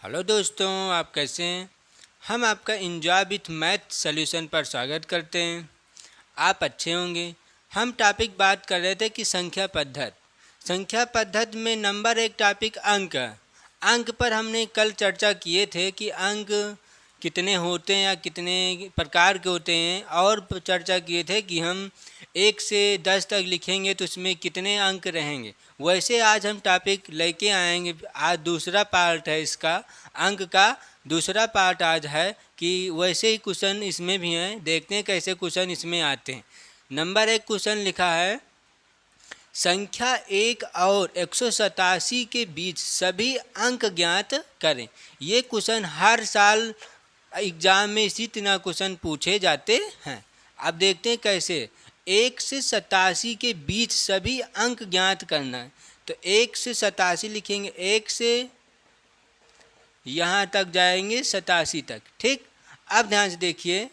Hello दोस्तों, आप कैसे हैं। हम आपका एंजॉय विथ मैथ सॉल्यूशन पर स्वागत करते हैं। आप अच्छे होंगे। हम टॉपिक बात कर रहे थे कि संख्या पद्धति में नंबर एक टॉपिक अंक है। अंक पर हमने कल चर्चा किए थे कि अंक कितने होते हैं या कितने प्रकार के होते हैं, और चर्चा किए थे कि हम 1 से 10 तक लिखेंगे तो उसमें कितने अंक रहेंगे। वैसे आज हम टॉपिक लेके आएंगे। आज दूसरा पार्ट है इसका, अंक का दूसरा पार्ट आज है कि वैसे ही क्वेश्चन इसमें भी हैं। देखते हैं कैसे क्वेश्चन इसमें आते हैं। नंबर एक क्वेश्चन लिखा है, संख्या 1 और 187 के बीच सभी अंक ज्ञात करें। ये क्वेश्चन हर साल एग्जाम में इसी तरह क्वेश्चन पूछे जाते हैं। अब देखते हैं कैसे। 1 से 87 के बीच सभी अंक ज्ञात करना है। तो 1 से 87 लिखेंगे, 1 से यहाँ तक जाएंगे 87 तक। ठीक, अब ध्यान से देखिए,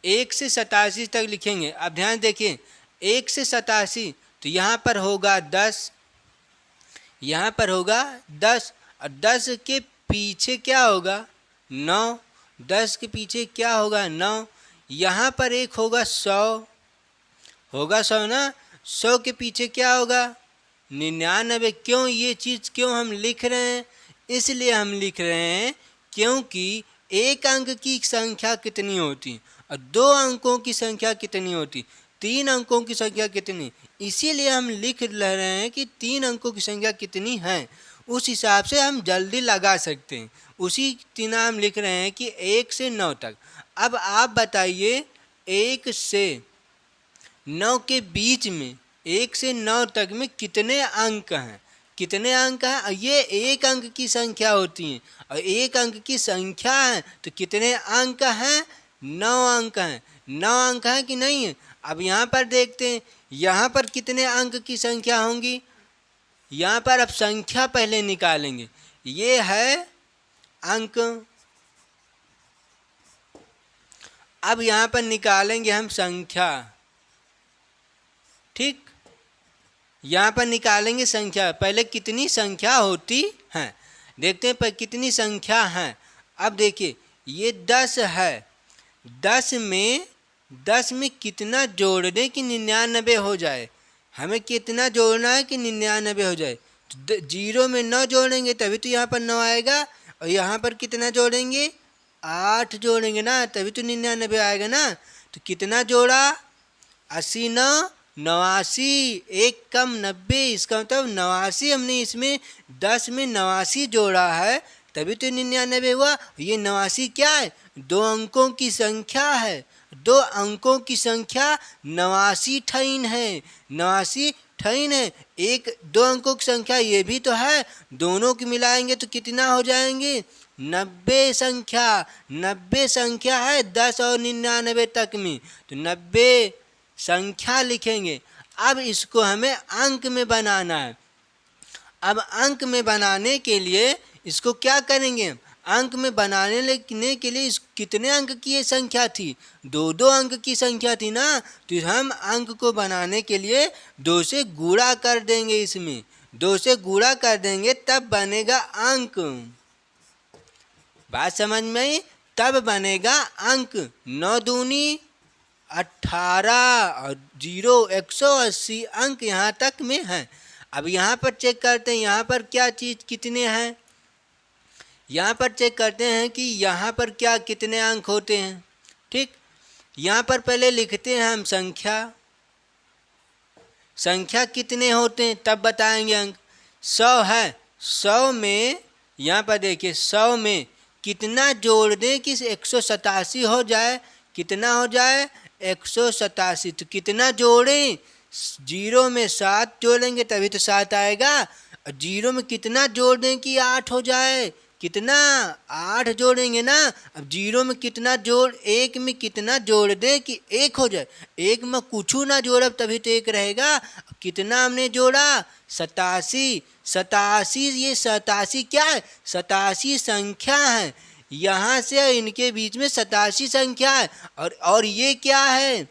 1 से 87 तक लिखेंगे। अब ध्यान देखिए, 1 से 87 तो यहाँ पर होगा 10, यहाँ पर होगा 10, और 10 के पीछे क्या होगा 9, 10 के पीछे क्या होगा 9। यहाँ पर एक होगा 100, होगा 100 ना। 100 के पीछे क्या होगा 99। क्यों ये चीज़ क्यों हम लिख रहे हैं? इसलिए हम लिख रहे हैं क्योंकि एक अंक की संख्या कितनी होती और 2 अंकों की संख्या कितनी होती, 3 अंकों की संख्या कितनी। इसीलिए हम लिख रहे हैं कि 3 अंकों की संख्या कितनी है। उस हिसाब से हम जल्दी लगा सकते हैं। उसी तरह हम लिख रहे हैं कि 1 से 9 तक। अब आप बताइए, 1 से 9 के बीच में 1 से 9 तक में कितने अंक हैं? कितने अंक हैं? ये एक अंक की संख्या होती है, और एक अंक की संख्या है तो कितने अंक हैं? 9 अंक हैं। 9 अंक हैं कि नहीं है? अब यहाँ पर देखते हैं, यहाँ पर कितने अंक की संख्या होंगी। यहाँ पर अब संख्या पहले निकालेंगे। ये है अंक। अब यहाँ पर निकालेंगे हम संख्या। ठीक, यहाँ पर निकालेंगे संख्या। पहले कितनी संख्या होती है देखते हैं, पर कितनी संख्या है। अब देखिए, ये 10 है। 10 में कितना जोड़ दें कि 99 हो जाए। हमें कितना जोड़ना है कि 99 हो जाए। तो 0 में 9 जोड़ेंगे तभी तो यहाँ पर 9 आएगा, और यहाँ पर कितना जोड़ेंगे 8 जोड़ेंगे ना, तभी तो 99 आएगा ना। तो कितना जोड़ा 80 9 89, एक कम 90। इसका मतलब 89 हमने इसमें 10 में 89 जोड़ा है तभी तो 99 हुआ। ये 89 क्या है? 2 अंकों की संख्या है। 2 अंकों की संख्या 89 ठइन है। 89 ठइन है। 2 अंकों की संख्या ये भी तो है। दोनों की मिलाएंगे तो कितना हो जाएंगे 90 संख्या। 90 संख्या है 10 और 99 तक में, तो 90 संख्या लिखेंगे। अब इसको हमें अंक में बनाना है। अब अंक में बनाने के लिए इसको क्या करेंगे? अंक में बनाने के लिए इस कितने अंक की ये संख्या थी? 2 अंक की संख्या थी ना। तो हम अंक को बनाने के लिए 2 से गुणा कर देंगे। इसमें 2 से गुणा कर देंगे तब बनेगा अंक। बात समझ में आई? तब बनेगा अंक। 9 दूनी 18 और 0 180 अंक यहाँ तक में है। अब यहाँ पर चेक करते हैं, यहाँ पर क्या चीज़ कितने हैं। यहाँ पर चेक करते हैं कि यहाँ पर क्या कितने अंक होते हैं। ठीक, यहाँ पर पहले लिखते हैं हम संख्या कितने होते हैं तब बताएंगे अंक। 100 है। 100 में यहाँ पर देखिए, 100 में कितना जोड़ दें कि 187 हो जाए। कितना हो जाए 187। तो कितना जोड़ें? 0 में 7 जोड़ेंगे तभी तो 7 आएगा। और 0 में कितना जोड़ दें कि 8 हो जाए? कितना 8 जोड़ेंगे ना। अब 0 में कितना जोड़, 1 में कितना जोड़ दें कि 1 हो जाए। 1 में कुछ ना जोड़ब तभी तो 1 रहेगा। कितना हमने जोड़ा 87। 87, ये 87 क्या है? 87 संख्या है। यहाँ से इनके बीच में 87 संख्या है। और ये क्या है?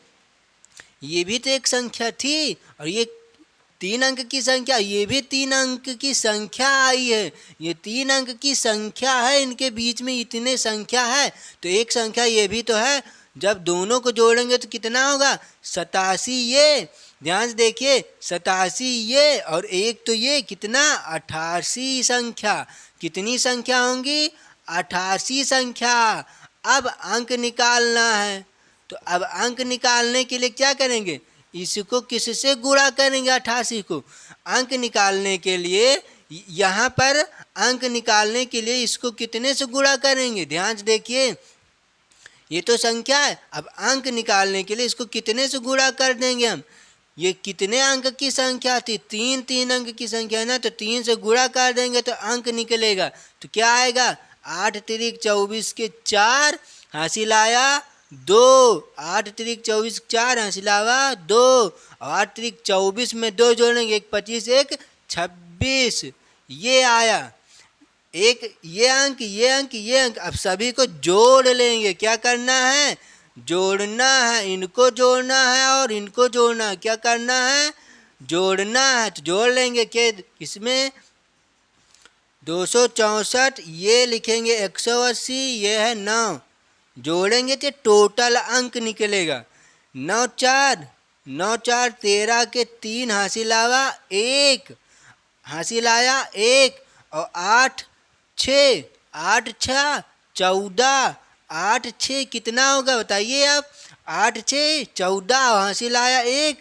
ये भी तो एक संख्या थी, और ये 3 अंक की संख्या, ये भी 3 अंक की संख्या आई है, ये 3 अंक की संख्या है, इनके बीच में इतने संख्या है, तो एक संख्या ये भी तो है। जब दोनों को जोड़ेंगे तो कितना होगा? 87। ये ध्यान से देखिए, 87 ये और एक तो ये, कितना? 88 संख्या। कितनी संख्या होंगी? 88 संख्या। अब अंक निकालना है, तो अब अंक निकालने के लिए क्या करेंगे? इसको किससे गुणा करेंगे? 88 को। अंक निकालने के लिए यहाँ पर अंक निकालने के लिए इसको कितने से गुणा करेंगे? ध्यान से देखिए, ये तो संख्या है, अब अंक निकालने के लिए इसको कितने से गुणा कर देंगे हम? ये कितने अंक की संख्या थी? 3 अंक की संख्या है ना, तो 3 से गुणा कर देंगे तो अंक निकलेगा। तो क्या आएगा? 8 तिरिक 24 के 4, हासिल आया 2। 8 तिरिक 24 4, हासिल आया 2। और 8 तिरिक 24 में 2 जोड़ेंगे, 1 25 1 26, ये आया। एक ये अंक, ये अंक, ये अंक, अब सभी को जोड़ लेंगे। क्या करना है? जोड़ना है, इनको जोड़ना है और इनको जोड़ना है। क्या करना है? जोड़ना है। तो जोड़ लेंगे के इसमें 264, ये लिखेंगे 180, ये है 9, जोड़ेंगे तो टोटल अंक निकलेगा 9 4 9 4 13 के 3, हासिल आया 1, हासिल आया 1। और 8 6 8 6 14, 8 6 कितना होगा बताइए आप? 8 6 14, हासिल आया 1।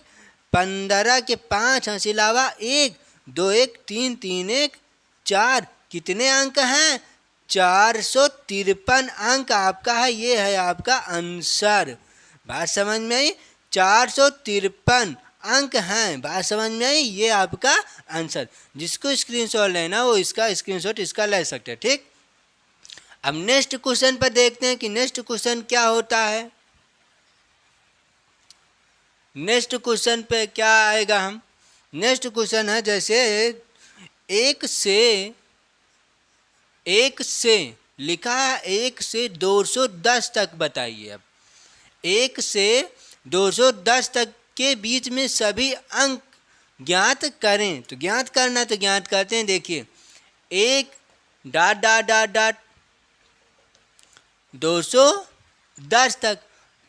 15 के 5, हासिल आया 1। 2 1 3 3 1 4, कितने अंक हैं? 453 अंक आपका है। ये है आपका आंसर। बात समझ में आई? 453 अंक हैं। बात समझ में आई? ये आपका आंसर। जिसको स्क्रीनशॉट लेना वो इसका स्क्रीनशॉट इसका ले सकते हैं। ठीक, अब नेक्स्ट क्वेश्चन पर देखते हैं कि नेक्स्ट क्वेश्चन क्या होता है। नेक्स्ट क्वेश्चन पे क्या आएगा? हम नेक्स्ट क्वेश्चन है जैसे एक से लिखा है 1 से 210 तक। बताइए अब 1 से 210 तक के बीच में सभी अंक ज्ञात करें। तो ज्ञात करना तो ज्ञात करते हैं। देखिए 1 डॉट डॉट डॉट डॉट 210 तक,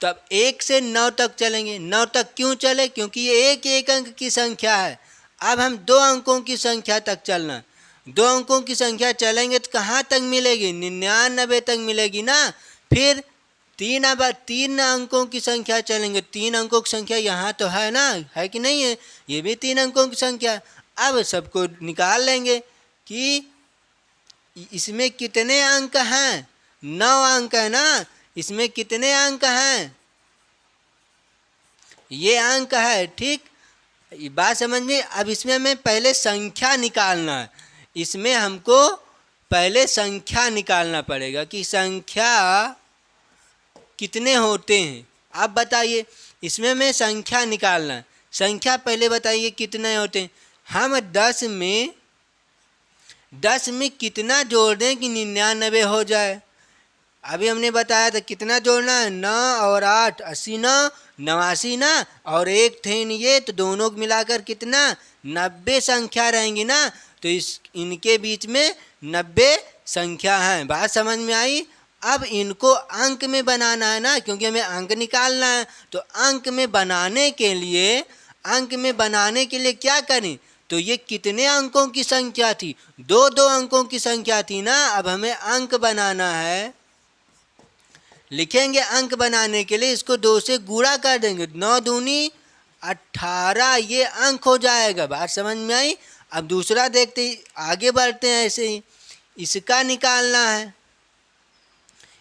तब 1 से 9 तक चलेंगे। 9 तक क्यों चले? क्योंकि ये एक अंक की संख्या है। अब हम 2 अंकों की संख्या तक चलना। 2 अंकों की संख्या चलेंगे तो कहाँ तक मिलेगी? 99 तक मिलेगी ना। फिर 3 अंकों की संख्या चलेंगे। 3 अंकों की संख्या यहाँ तो है ना, है कि नहीं है? ये भी 3 अंकों की संख्या। अब सबको निकाल लेंगे कि इसमें कितने अंक हैं। 9 अंक है ना, इसमें कितने अंक हैं? ये अंक है। ठीक, बात समझ में? अब इसमें हमें पहले संख्या निकालना है। इसमें हमको पहले संख्या निकालना पड़ेगा कि संख्या कितने होते हैं। आप बताइए, इसमें हमें संख्या निकालना है। संख्या पहले बताइए कितने होते हैं। हम 10 में कितना जोड़ दें कि 99 हो जाए? अभी हमने बताया था कितना जोड़ना है। 9 और 8 89, 89 ना, और एक थे ये, तो दोनों को मिलाकर कितना? 90 संख्या रहेंगी ना। तो इनके बीच में 90 संख्या है। बात समझ में आई? अब इनको अंक में बनाना है ना, क्योंकि हमें अंक निकालना है। तो अंक में बनाने के लिए क्या करें? तो ये कितने अंकों की संख्या थी? 2 अंकों की संख्या थी ना। अब हमें अंक बनाना है। लिखेंगे अंक बनाने के लिए इसको 2 से गुणा कर देंगे। 9 दूनी 18, ये अंक हो जाएगा। बात समझ में आई? अब दूसरा देखते ही आगे बढ़ते हैं। ऐसे ही इसका निकालना है।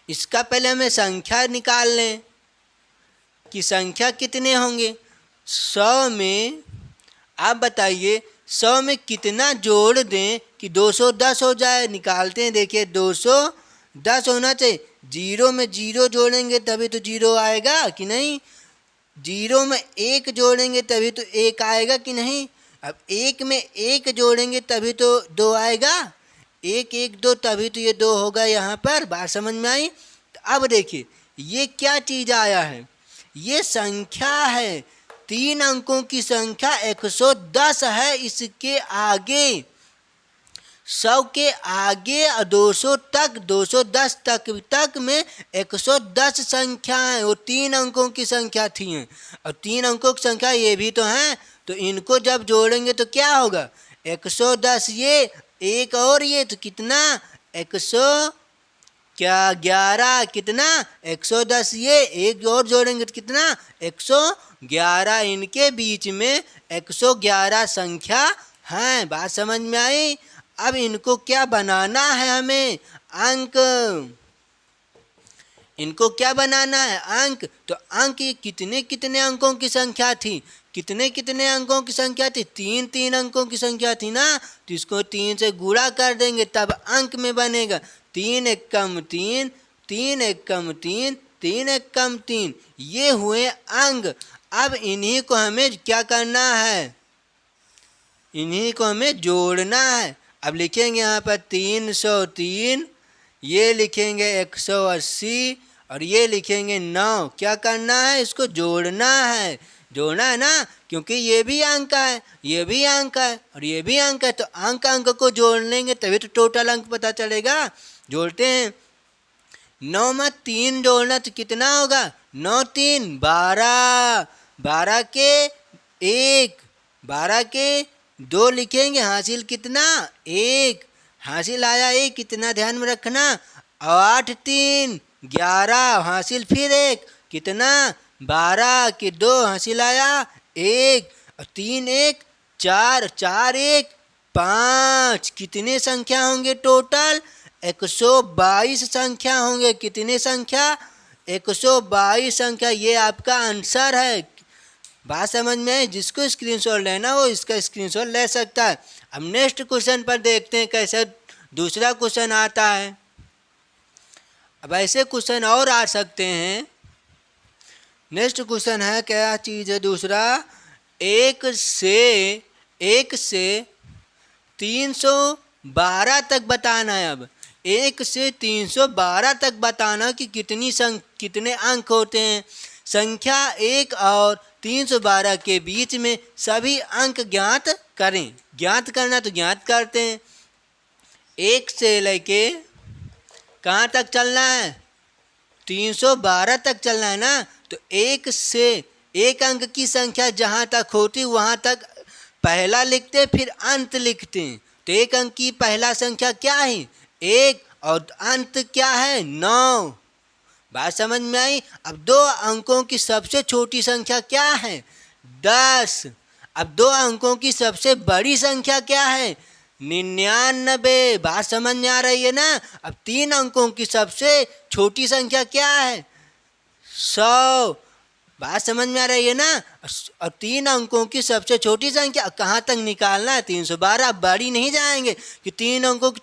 इसका पहले हमें संख्या निकाल लें कि संख्या कितने होंगे। 100 में आप बताइए 100 में कितना जोड़ दें कि 210 हो जाए? निकालते हैं। देखिए 210 होना चाहिए। 0 में 0 जोड़ेंगे तभी तो 0 आएगा कि नहीं? 0 में 1 जोड़ेंगे तभी तो 1 आएगा कि नहीं? अब 1 में 1 जोड़ेंगे तभी तो 2 आएगा। 1 1 2 तभी तो ये 2 होगा यहाँ पर। बात समझ में आई? तो अब देखिए ये क्या चीज़ आया है? ये संख्या है। 3 अंकों की संख्या 110 है। इसके आगे 100 के आगे 200 तक 210 तक में 110 संख्या है। वो 3 अंकों की संख्या थी और 3 अंकों की संख्या ये भी तो हैं। तो इनको जब जोड़ेंगे तो क्या होगा? 110 ये एक और ये तो कितना 111 कितना 110 ये एक और जोड़ेंगे तो कितना 111। इनके बीच में 111 संख्या है। बात समझ में आई? अब इनको क्या बनाना है हमें? अंक। इनको क्या बनाना है? अंक। तो अंक ये कितने कितने अंकों की संख्या थी? कितने कितने अंकों की संख्या थी? 3 अंकों की संख्या थी ना। तो इसको 3 से गुणा कर देंगे तब अंक में बनेगा। 3 एक कम 3, 3 एक कम 3, 3 एक कम 3, ये हुए अंक। अब इन्हीं को हमें क्या करना है? इन्हीं को हमें जोड़ना है। अब लिखेंगे यहाँ पर 303, ये लिखेंगे 180 और ये लिखेंगे 9। क्या करना है? इसको जोड़ना है। जोड़ना है ना, क्योंकि ये भी अंक है, ये भी अंक है और ये भी अंक है। तो अंक अंक को जोड़ लेंगे तभी तो टोटल अंक पता चलेगा। जोड़ते हैं। 9 में 3 जोड़ना तो कितना होगा? 9 3 12, 12 के 1, 12 के 2 लिखेंगे। हासिल कितना? 1। हासिल आया 1, कितना ध्यान में रखना। 8 3 11, हासिल फिर 1 कितना 12 के 2, हासिल आया 1 और 3 1 4, 4 1 5। कितने संख्या होंगे टोटल? 122 संख्या होंगे। कितने संख्या? 122 संख्या। ये आपका आंसर है। बात समझ में आई? जिसको स्क्रीनशॉट लेना वो इसका स्क्रीनशॉट ले सकता है। अब नेक्स्ट क्वेश्चन पर देखते हैं कैसे दूसरा क्वेश्चन आता है। अब ऐसे क्वेश्चन और आ सकते हैं। नेक्स्ट क्वेश्चन है क्या चीज़ है दूसरा? 1 से 312 तक बताना है। अब 1 से 312 तक बताना कि कितने अंक होते हैं। संख्या 1 और 312 के बीच में सभी अंक ज्ञात करें। ज्ञात करना तो ज्ञात करते हैं। 1 से लेके कहाँ तक चलना है? 312 तक चलना है ना। तो 1 से एक अंक की संख्या जहाँ तक होती वहाँ तक पहला लिखते फिर अंत लिखते हैं। तो एक अंक की पहला संख्या क्या है? 1 और अंत क्या है? 9। बात समझ में आई? अब 2 अंकों की सबसे छोटी संख्या क्या है? 10। अब 2 अंकों की सबसे बड़ी संख्या क्या है? 99। बात समझ में आ रही है ना। अब 3 अंकों की सबसे छोटी संख्या क्या है? 100। बात समझ में आ रही है ना। और 3 अंकों की सबसे छोटी संख्या कहाँ तक निकालना है? 312। बड़ी नहीं जाएंगे कि 3 अंकों की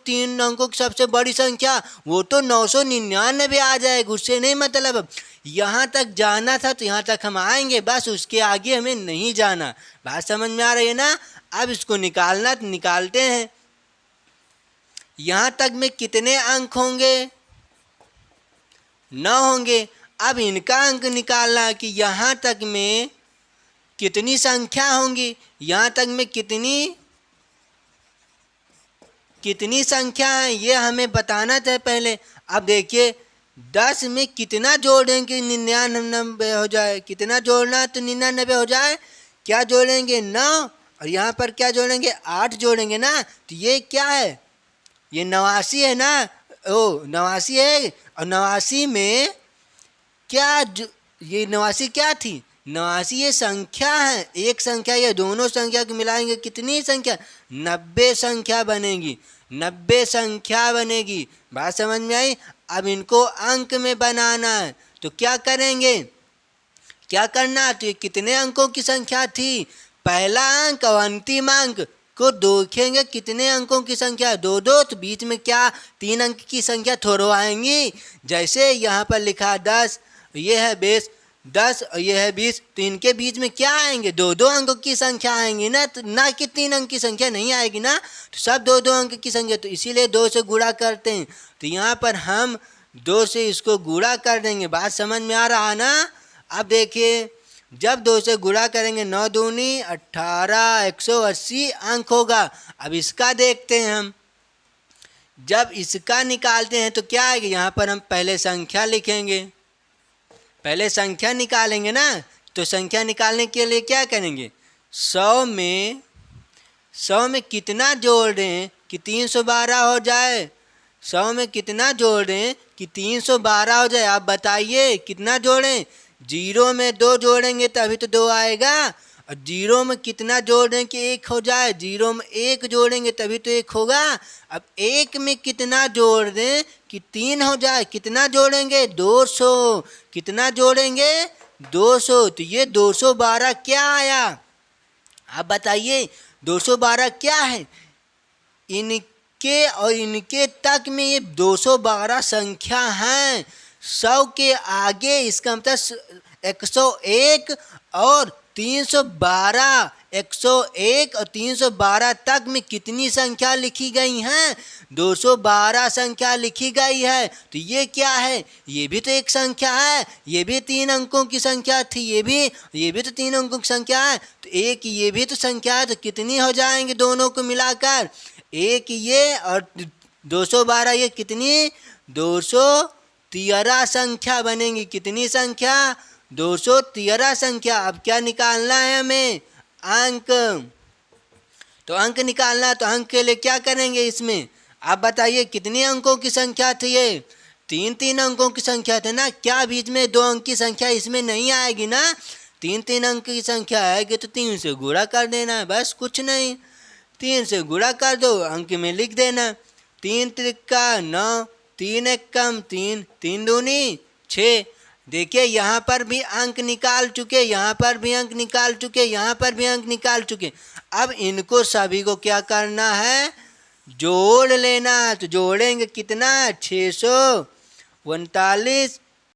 सबसे बड़ी संख्या वो तो 999 आ जाएगी। उससे नहीं मतलब। अब यहाँ तक जाना था तो यहाँ तक हम आएंगे, बस उसके आगे हमें नहीं जाना। बात समझ में आ रही है ना। अब इसको निकालना तो निकालते हैं। यहाँ तक में कितने अंक होंगे? 9 होंगे। अब इनका अंक निकालना है कि यहाँ तक में कितनी संख्या होंगी। यहाँ तक में कितनी संख्या है ये हमें बताना था पहले। अब देखिए 10 में कितना जोड़ेंगे 99 हो जाए। कितना जोड़ना तो 99 हो जाए। क्या जोड़ेंगे? 9 और यहाँ पर क्या जोड़ेंगे? 8 जोड़ेंगे ना। तो ये क्या है? ये 89 है ना। ओ 89 है। और 89 में क्या ये 89 क्या थी? 89 ये संख्या है। एक संख्या, ये दोनों संख्या को मिलाएंगे कितनी संख्या? 90 संख्या बनेगी। 90 संख्या बनेगी। बात समझ में आई? अब इनको अंक में बनाना है तो क्या करेंगे? क्या करना? तो ये कितने अंकों की संख्या थी? पहला अंक और अंतिम अंक को देखेंगे कितने अंकों की संख्या? 2 2। तो बीच में क्या 3 अंक की संख्या थोड़ा आएंगी। जैसे यहाँ पर लिखा 10, ये है 20, 10 और ये है 20। तो इनके बीच में क्या आएंगे? 2 2 अंकों की संख्या आएंगी ना। तो ना कि 3 अंक की संख्या नहीं आएगी ना। तो सब 2 2 अंक की संख्या। तो इसीलिए 2 से गुणा करते हैं। तो यहाँ पर हम 2 से इसको गुणा कर देंगे। बात समझ में आ रहा ना। अब देखिए जब 2 से गुणा करेंगे 9 दूनी 18, 180 अंक होगा। अब इसका देखते हैं हम। जब इसका निकालते हैं तो क्या आएगा, यहाँ पर हम पहले संख्या लिखेंगे, पहले संख्या निकालेंगे ना। तो संख्या निकालने के लिए क्या करेंगे, 100 में कितना जोड़ दें कि 312 हो जाए। 100 में कितना जोड़ दें कि 312 हो जाए। आप बताइए कितना जोड़ें। 0 में 2 जोड़ेंगे तभी तो 2 आएगा। और 0 में कितना जोड़ दें कि 1 हो जाए। 0 में 1 जोड़ेंगे तभी तो 1 होगा। अब 1 में कितना जोड़ दें कि 3 हो जाए। कितना जोड़ेंगे, 200। कितना जोड़ेंगे, 200। तो ये 212 क्या आया, आप बताइए 212 क्या है। इनके और इनके तक में ये 212 संख्या हैं। 100 के आगे इसका मतलब 101 और 312, 101 और 312 तक में कितनी संख्या लिखी गई हैं, 212 संख्या लिखी गई है। तो ये क्या है, ये भी तो एक संख्या है, ये भी 3 अंकों की संख्या थी, ये भी तो 3 अंकों की संख्या है। तो एक ये भी तो संख्या है, तो कितनी हो जाएंगे दोनों को मिलाकर, एक ये और 212 ये कितनी, 213 संख्या बनेंगी। कितनी संख्या, 213 संख्या। अब क्या निकालना है हमें, अंक। तो अंक निकालना है, तो अंक के लिए क्या करेंगे इसमें, आप बताइए कितने अंकों की संख्या थी ये, 3 अंकों की संख्या थी ना। क्या बीच में 2 अंक की संख्या इसमें नहीं आएगी ना। 3 अंक की संख्या आएगी तो 3 से गुणा कर देना है, बस कुछ नहीं। 3 से गुणा कर दो, अंक में लिख देना। 3 त्रिका 9, 3 एक कम 3, 3 दूनी 6। देखिए यहाँ पर भी अंक निकाल चुके, यहाँ पर भी अंक निकाल चुके, यहाँ पर भी अंक निकाल चुके। अब इनको सभी को क्या करना है, जोड़ लेना। तो जोड़ेंगे कितना, 639